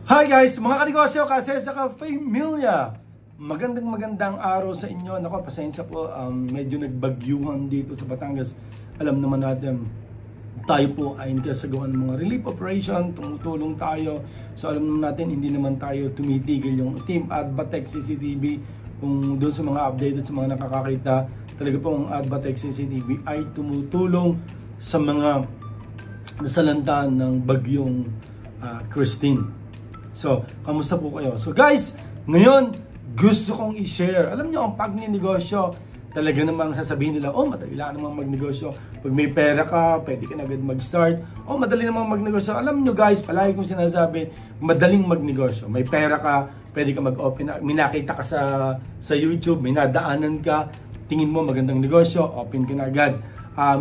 Hi guys, mga kanegosyo, kasi sa ka-familia. Magandang araw sa inyo. Nako, pasensya po, medyo nagbagyuhan dito sa Batangas. Alam naman natin, tayo po ay kasagawan ng mga relief operation, tumutulong tayo. So alam naman natin, hindi naman tayo tumitigil yung team Adbatech CCTV. Kung doon sa mga updated, sa mga nakakakita, talaga po ang Adbatech CCTV ay tumutulong sa mga nasalanta ng bagyong Christine. So, kamusta po kayo? So guys, ngayon, gusto kong i-share. Alam nyo, ang pag-ninegosyo, talaga namang sasabihin nila, oh, madali lang namang magnegosyo. Pag may pera ka, pwede ka na agad mag-start. Oh, madali namang magnegosyo. Alam nyo guys, palagi kong sinasabi, madaling magnegosyo. May pera ka, pwede ka mag-open. May nakita ka sa YouTube, may nadaanan ka, tingin mo magandang negosyo, open ka na agad.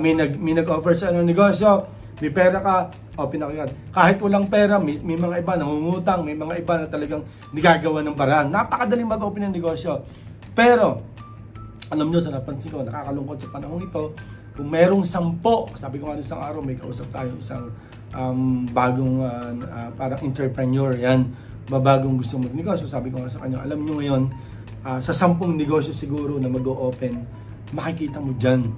May nag-offer sa negosyo, may pera ka, open na agad. Kahit walang pera, may mga iba nangungutang, may mga iba na talagang nagagawa ng paraan. Napakadaling mag-open ng negosyo. Pero, alam nyo, sa napansin ko, nakakalungkot sa panahon ito, kung merong 10, sabi ko nga isang araw, may kausap tayo, isang bagong parang entrepreneur, yan, bagong gusto magnegosyo. Sabi ko nga sa kanya, alam nyo ngayon, sa 10 negosyo siguro na mag-open, makikita mo dyan,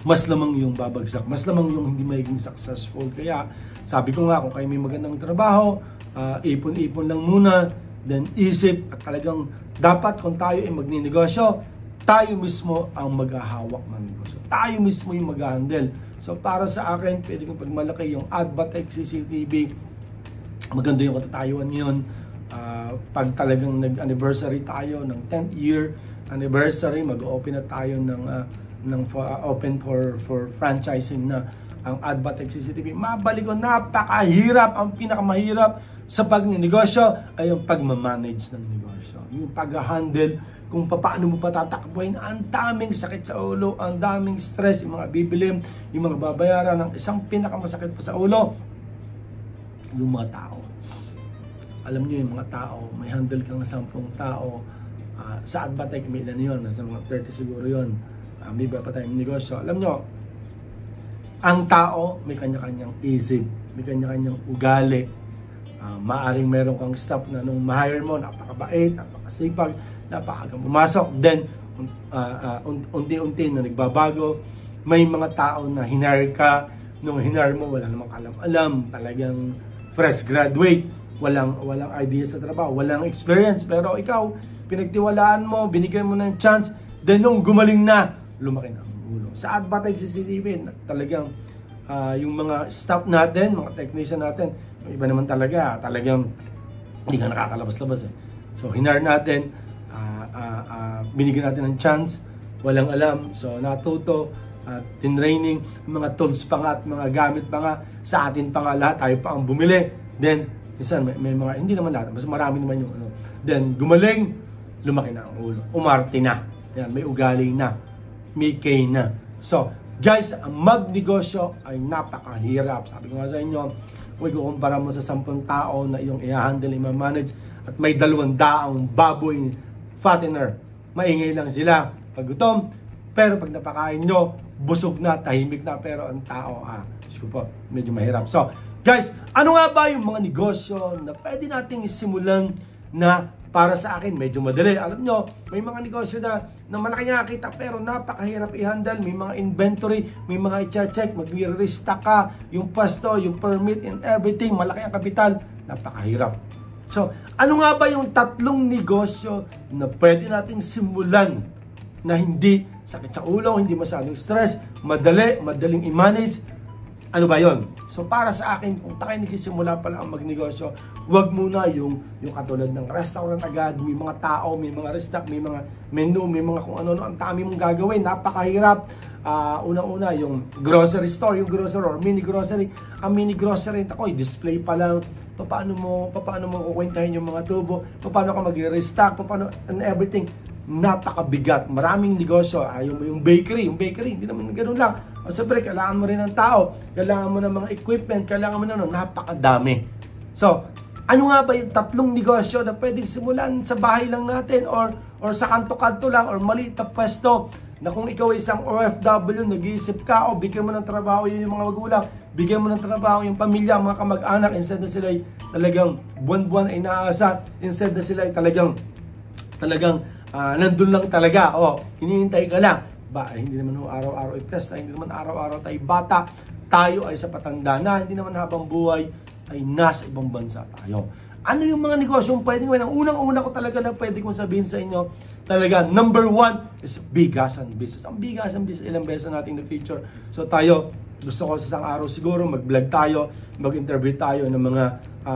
mas lamang yung babagsak, mas lamang yung hindi magiging successful. Kaya sabi ko nga, kung kayo may magandang trabaho, ipon-ipon lang muna, then isip, at talagang dapat kung tayo ay magninegosyo, tayo mismo ang maghahawak ng negosyo. Tayo mismo yung mag-handle. So para sa akin, pwede kong pagmalaki yung Adbatech CCTV. Maganda yung katatayuan ngayon. Pag talagang nag-anniversary tayo ng 10th year anniversary, mag-open na tayo ng open for franchising na ang Adbatech CCTV. Mabalik ko, napakahirap. Ang pinakamahirap sa pagninegosyo ay yung pagmamanage ng negosyo. Yung pag-handle, kung paano mo patatakbuhin. Ang daming sakit sa ulo, ang daming stress, yung mga bibilim, yung mga babayaran. Ang isang pinakamasakit pa sa ulo, yung mga tao. Alam niyo yung mga tao, may handle kang 10 tao. Sa Adbatech, may ilan yun, nasa mga 30 siguro yun. May iba pa tayong negosyo. Alam nyo, ang tao may kanya-kanyang isip, may kanya-kanyang ugali. Maaring meron kang staff na nung ma-hire mo, napakabait, napakasipag, napakagang pumasok. Then, unti-unti na nagbabago. May mga tao na hinire ka, nung hinire mo, wala namang alam-alam, talagang fresh graduate, walang idea sa trabaho, walang experience. Pero ikaw, pinagtiwalaan mo, binigyan mo ng chance, then nung gumaling na, lumaki na ang ulo. Sa Adbatech CCTV, talagang yung mga staff natin, mga technician natin, yung iba naman talagang hindi nga nakakalabas-labas eh. So, hinar natin, binigyan natin ng chance, walang alam, so natuto, tinraining, mga tools pa nga at mga gamit pa nga, sa atin pa nga lahat, tayo pa ang bumili. Then, minsan, may mga, hindi naman lahat, mas marami naman yung Then, gumaling, lumaki na ang ulo. Umarte na. Yan, may ugali na. May K na. So, guys, ang magnegosyo ay napakahirap. Sabi ko nga sa inyo, kung ikukumpara mo sa 10 tao na iyong i-handle, i-manage, at may 200 baboy fattener, maingay lang sila pag gutom. Pero pag napakain nyo, busog na, tahimik na. Pero ang tao, Diyos ko po, medyo mahirap. So, guys, ano nga ba yung mga negosyo na pwede nating isimulan na para sa akin, medyo madali. Alam nyo, may mga negosyo na malaki nakakita pero napakahirap i-handle. May mga inventory, may mga i-check, mag-restock ka, yung pasto, yung permit and everything, malaki ang kapital, napakahirap. So, ano nga ba yung 3 negosyo na pwede nating simulan na hindi sakit sa ulo, hindi masyadong stress, madaling i-manage? Ano ba yon? So para sa akin, kung tayo nagsisimula pala ang magnegosyo, wag muna yung katulad ng restaurant agad, may mga tao, may mga restock, may mga menu, may mga kung ano, ang dami mong gagawin, napakahirap. Unang-una, yung grocery store, yung grocery or mini grocery. Ang mini grocery, display pa lang, paano mo kukwentahin yung mga tubo, paano ka mag-restock, paano and everything. Napakabigat, maraming negosyo. Yung bakery, hindi naman ganoon lang. O siyempre, kailangan mo rin ng tao, kailangan mo ng mga equipment, kailangan mo napakadami. So, ano nga ba yung 3 negosyo na pwedeng simulan sa bahay lang natin or sa kanto-kanto lang or maliit na pwesto na kung ikaw ay isang OFW, nag-iisip ka o bigyan mo ng trabaho yung mga magulang, bigyan mo ng trabaho yung pamilya, mga kamag-anak, instead na sila ay talagang buwan-buwan ay naasa, instead na sila ay talagang nandun lang talaga, hinihintay ka lang. Hindi naman araw-araw ay pesta, hindi naman araw-araw tayo bata, tayo ay sa patanda na, hindi naman habang buhay ay nasa ibang bansa tayo. Ano yung mga negosyong pwedeng gawin? Ang unang-una ko talaga na pwede kong sabihin sa inyo, talaga, number 1 is bigasan business. Ang bigasan business, ilang beses natin na feature. So tayo, gusto ko sa isang araw siguro, mag-vlog tayo, mag-interview tayo ng mga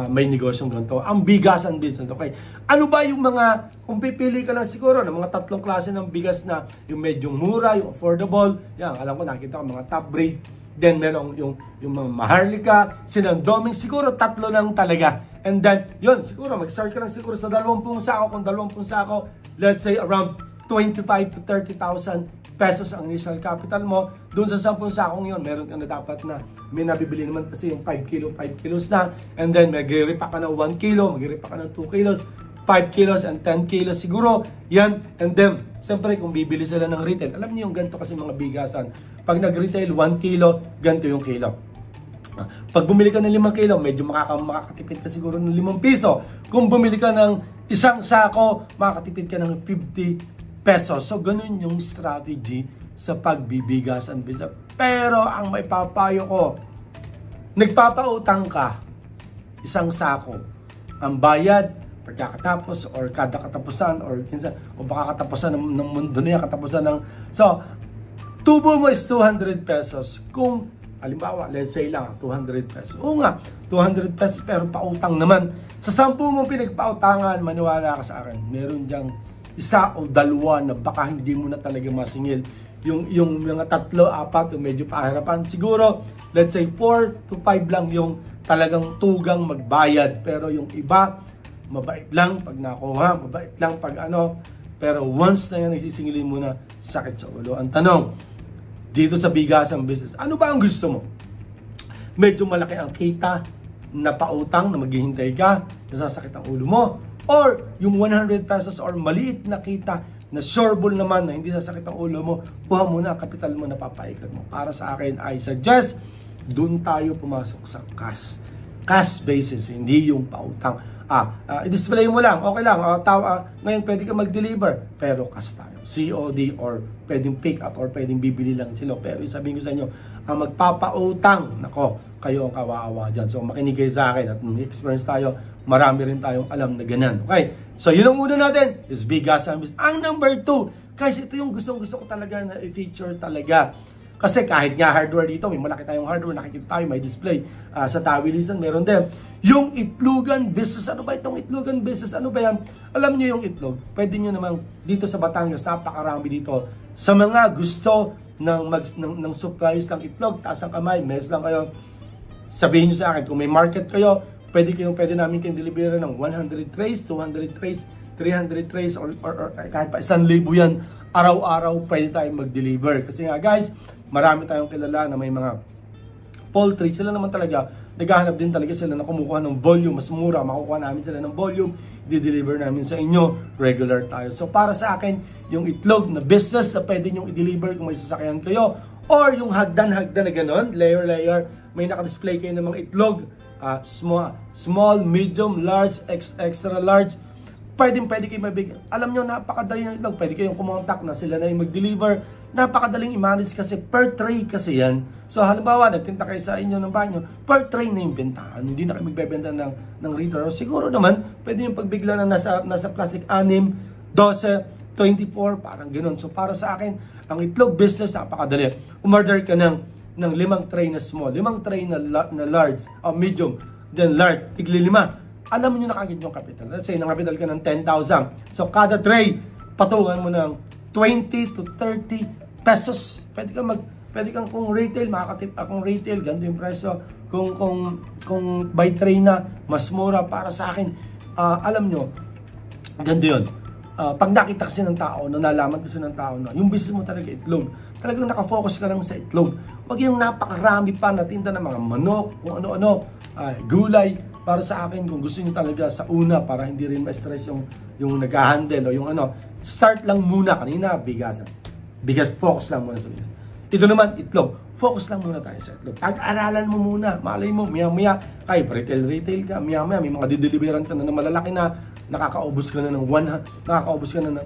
may negosyong ganito. Ang bigasan business, okay? Ano ba yung mga, kung pipili ka lang siguro ng mga 3 klase ng bigas na yung medyo mura, yung affordable, yan, alam ko, nakita ko mga top grade. Then meron yung mga Maharlika, Sinandoming, siguro 3 lang talaga. And then, yun, siguro, mag-start ka lang siguro sa 20 sako. Kung 20 sako, let's say around 25 to 30,000 pesos ang initial capital mo. Doon sa 10 sakong yun, meron ka na dapat na may nabibili naman kasi yung 5 kilos na. And then, mag-repa ka ng 1 kilo, mag-repa ka ng 2 kilos, 5 kilos and 10 kilos siguro. Yan. And then, siyempre, kung bibili sila ng retail, alam niyo yung ganito kasi mga bigasan. Pag nag-retail 1 kilo, ganito yung kilo. Pag bumili ka ng 5 kilo, medyo makakatipid ka siguro ng 5 piso. Kung bumili ka ng 1 sako, makakatipid ka ng 50 pesos. So, ganun yung strategy sa pagbibigasan business. Pero, ang may papayo ko, nagpapautang ka, 1 sako. Ang bayad, pagkakatapos, or kada katapusan, or kinsan, o baka katapusan ng mundo niya, katapusan ng... So, tubo mo is 200 pesos. Kung halimbawa, let's say lang, 200 pesos. Oo nga, 200 pesos pero pautang naman. Sa 10 mong pinagpautangan, maniwala ka sa akin, meron diyang 1 o 2 na baka hindi mo na talaga masingil. Yung mga 3, 4, yung medyo pahirapan. Siguro, let's say 4 to 5 lang yung talagang tugang magbayad. Pero yung iba, mabait lang pag nakuha, mabait lang pag ano. Pero once na yan, nagsisingilin mo na, sakit sa ulo. Ang tanong, dito sa bigasang business, ano ba ang gusto mo? Medyo malaki ang kita na pautang na maghihintay ka, nasasakit ang ulo mo, or yung 100 pesos or maliit na kita na sureball naman na hindi sasakit ang ulo mo, kuha mo na, kapital mo, napapaikat mo. Para sa akin, I suggest, dun tayo pumasok sa cash. Cash basis, hindi yung pautang. I-display mo lang, okay lang. Ngayon pwede ka mag-deliver, pero cash tayo. COD or pwedeng pick up or pwedeng bibili lang sila. Pero sabihin ko sa inyo, ang magpapautang, nako, kayo ang kawawa dyan. So makinig kayo sa akin at may experience tayo, marami rin tayong alam na ganyan. Okay, so yun ang una natin, is bigasan business. Ang number 2, guys, ito yung gusto ko talaga na i-feature talaga. Kasi kahit nga hardware dito, may malaki tayong hardware, nakikita tayo, may display. Sa tawilisan, meron din. Yung itlogan business, ano ba itong itlogan business? Ano ba yan? Alam niyo yung itlog, pwede nyo namang dito sa Batangas, napakarami dito. Sa mga gusto ng supplies ng itlog, taas ang kamay, mes lang kayo. Sabihin nyo sa akin, kung may market kayo, pwede namin kayong deliver ng 100 trays, 200 trays, 300 trays, or kahit pa 1,000 yan, araw-araw pwede tayong mag-deliver. Kasi nga guys, marami tayong kilala na may mga poultry, sila naman talaga, naghahanap din talaga sila na kumukuha ng volume, mas mura, makukuha namin sila ng volume, i-deliver namin sa inyo, regular tayo. So para sa akin, yung itlog na business na pwede nyo i-deliver kung may sasakyan kayo, or yung hagdan-hagdan na gano'n, layer, may naka-display kayo ng mga itlog, small, medium, large, extra large, pwede kayo mabigyan. Alam nyo, napakadali ng itlog. Pwede kayong kumontak na sila na yung mag-deliver. Napakadaling i-manage kasi per tray kasi yan. So halimbawa, nagtinta kayo sa inyo ng banyo, per tray na yung bentahan. Hindi na kayo magbebenta ng retail. Siguro naman, pwede yung pagbigla na nasa plastic 6, 12, 24, parang ganoon. So para sa akin, ang itlog business, napakadali. Umorder ka ng 5 tray na small, 5 tray na large, medium, then large, tigli 5. Alam niyo na kagad yung capital. Let's say, nang-capital ka ng 10,000. So, kada tray, patungan mo ng 20 to 30 pesos. Pwede kang kung retail, makakatip akong retail, ganito yung presyo. Kung by tray na, mas mura para sa akin. Alam nyo, ganito yun. Pag nakita kasi ng tao, nalaman kasi ng tao na yung business mo talaga itlog. Talagang nakafocus ka lang sa itlog. Huwag yung napakarami pa na tinda ng mga manok, kung ano-ano, gulay. Para sa akin, kung gusto niyo talaga sa una, para hindi rin ma-stress yung nag-handle o yung ano, start lang muna. Kanina, bigasan. Bigas, focus lang muna sa bigas. Ito naman, itlog. focus lang muna tayo sa itlog. Pag-aralan mo muna, malay mo, maya-maya, kahit retail ka, maya-maya, may mga dideliveran ka na malalaki na, nakakaubos ka na ng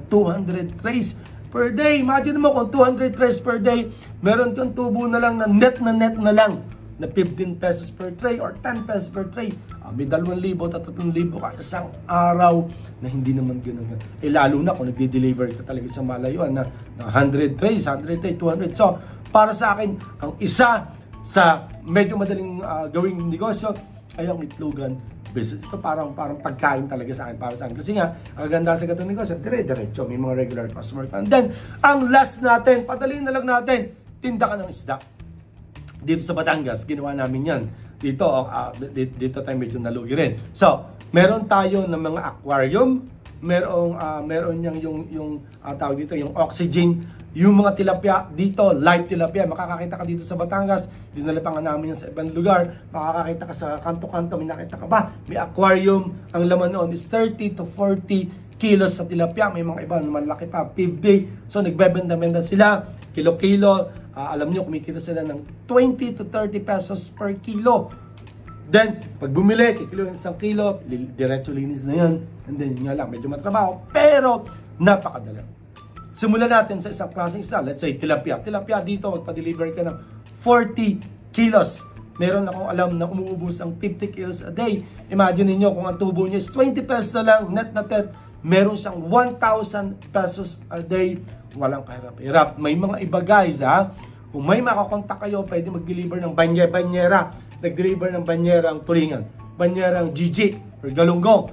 200 trays per day. Imagine mo kung 200 trays per day, meron kang tubo na lang na net na lang na 15 pesos per tray or 10 pesos per tray. May 2,000 at 3,000 ka isang araw na hindi naman gano'n. Lalo na kung nagde-deliver ka talaga sa malayuan na 100 trays, 100 trays, 200. So, para sa akin, ang isa sa medyo madaling gawing negosyo ay ang itlogan business. Ito parang pagkain talaga sa akin, para sa akin. Kasi nga, ang ganda sa gatong negosyo, dire-diretso, may mga regular customer. And then, ang last natin, padaliin na lang natin, tinda ka ng isda. Dito sa Batangas, ginawa namin yan. Dito tayo medyo nalugi rin. So, meron tayo ng mga aquarium, meron yung tawag dito, yung oxygen, yung mga tilapia dito, live tilapia, makakakita ka dito sa Batangas, dinala pa nga namin yan sa ibang lugar, makakakita ka sa kanto-kanto, may nakita ka ba? May aquarium, ang laman noon is 30 to 40 kilos sa tilapia, may mga iba na malaki pa, 50, so nagbebenta-benta sila, kilo-kilo, alam nyo, kumikita sila ng 20 to 30 pesos per kilo. Then, pag bumili, kikilo ng 1 kilo, diretso linis na yan. And then, yun nga lang, medyo matrabaho, pero napakadala. Simulan natin sa isang klaseng isda, let's say tilapia. Tilapia dito, magpa-deliver ka ng 40 kilos. Meron akong alam na umuubos ang 50 kilos a day. Imagine niyo kung ang tubo niya is 20 pesos na lang, net na net, meron siyang 1,000 pesos a day. Walang kahirap-hirap. May mga iba guys kung may makakontak kayo, pwede mag-deliver ng banyera. Nag-deliver ng banyerang tulingan, banyerang GG or galunggong.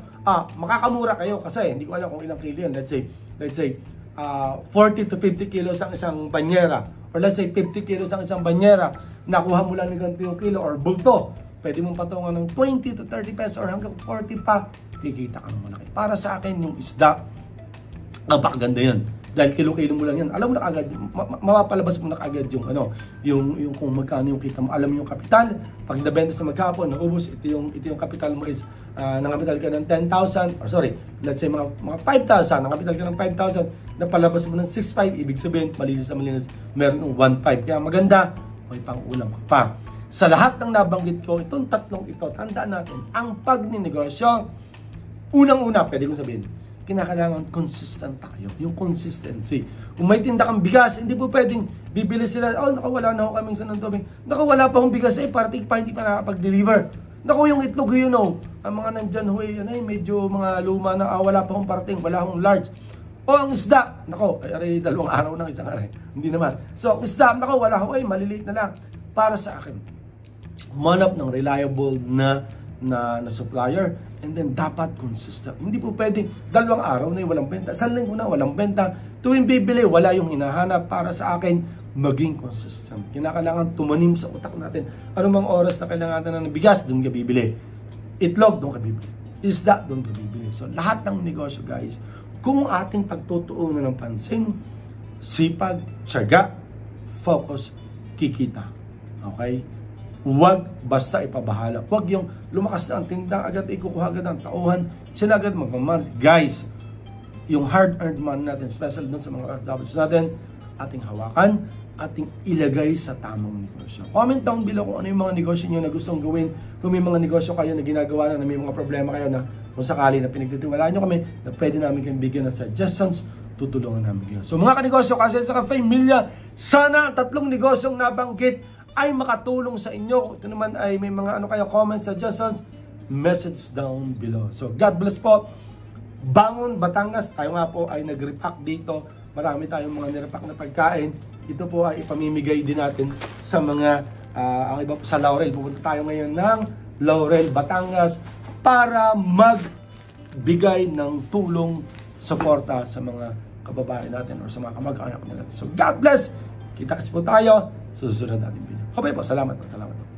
Makakamura kayo kasi hindi ko alam kung ilang kilo yan. Let's say 40 to 50 kilos ang isang banyera, or let's say 50 kilos ang isang banyera, nakuha mo lang ng ganito yung kilo or bulto, pwede mong patungan ng 20 to 30 pesos or hanggang 40 pa, kikita ka ng malaki. Para sa akin, yung isda, napakaganda yan. Dahil kilo-kilo mo lang yan, alam mo na agad, mapapalabas mo na agad yung yung kung magkano yung kita mo, alam mo yung kapital. Pag nabenta sa maghapon, naubos, ito yung kapital mo is, nangapital ka ng 10,000, or sorry, let's say mga 5,000, nangapital ka ng 5,000, napalabas mo ng 6,500, ibig sabihin, malinis, meron ng 1,500. Kaya maganda, may pang-ulam ka pa. Sa lahat ng nabanggit ko, itong tatlong ito, tandaan natin, ang pagninegosyo, unang-una, pwede kong sabihin, kinakailangan consistent tayo. Yung consistency. Kung may tinda kang bigas, hindi po pwedeng bibili sila, nakawala na ako kaming sanang tubig. Nakawala pa akong bigas, parating pa, hindi pa nakapag-deliver. Naku, yung itlog, ang mga nandyan, medyo mga luma na, wala pa akong parating, wala akong large. O ang isda, naku, ay 2 araw ng isang araw. Hindi naman. So, ang isda, naku, wala akong, maliliit na lang. Para sa akin, manap ng reliable na supplier, and then dapat consistent. Hindi po pwedeng 2 araw na walang benta, 1 linggo na walang benta, tuwing bibili wala yung hinahanap. Para sa akin, maging consistent. Kinakailangan tumanim sa utak natin. Anumang oras na kailangan natin ng bigas, doon ka bibili. Itlog, doon ka bibili. Isda, doon ka bibili. So lahat ng negosyo guys, kung ating pagtutuunan ng pansin, sipag, tiyaga, focus, kikita. Okay? Huwag basta ipabahala. Huwag yung lumakas na ang tinda, agad ikukuha agad ang tauhan, sila agad magmaman. Guys, yung hard-earned money natin, especially dun sa mga OFWs natin, ating hawakan, ating ilagay sa tamang negosyo. Comment down below kung ano yung mga negosyo nyo na gustong gawin. Kung may mga negosyo kayo na ginagawa na may mga problema kayo na kung sakali na pinagtitiwalaan nyo kami, na pwede namin kayong bigyan ng suggestions, tutulungan namin kayo. So mga kanegosyo, kasi sa Ka-Familia, sana 3 negosyong nabanggit ay makatulong sa inyo. Ito naman ay may mga kayo, comments, suggestions, message down below. So God bless po. Bangon Batangas, tayo nga po ay nag-repack dito. Marami tayong mga nirepack na pagkain. Ito po ay ipamimigay din natin sa mga ang iba po sa Laurel. Pupunta tayo ngayon ng Laurel, Batangas para magbigay ng tulong, suporta sa mga kababayan natin o sa mga kamag-anak natin. So God bless. Kita-kits po tayo sa susunod natin video. Okay po, salamat po.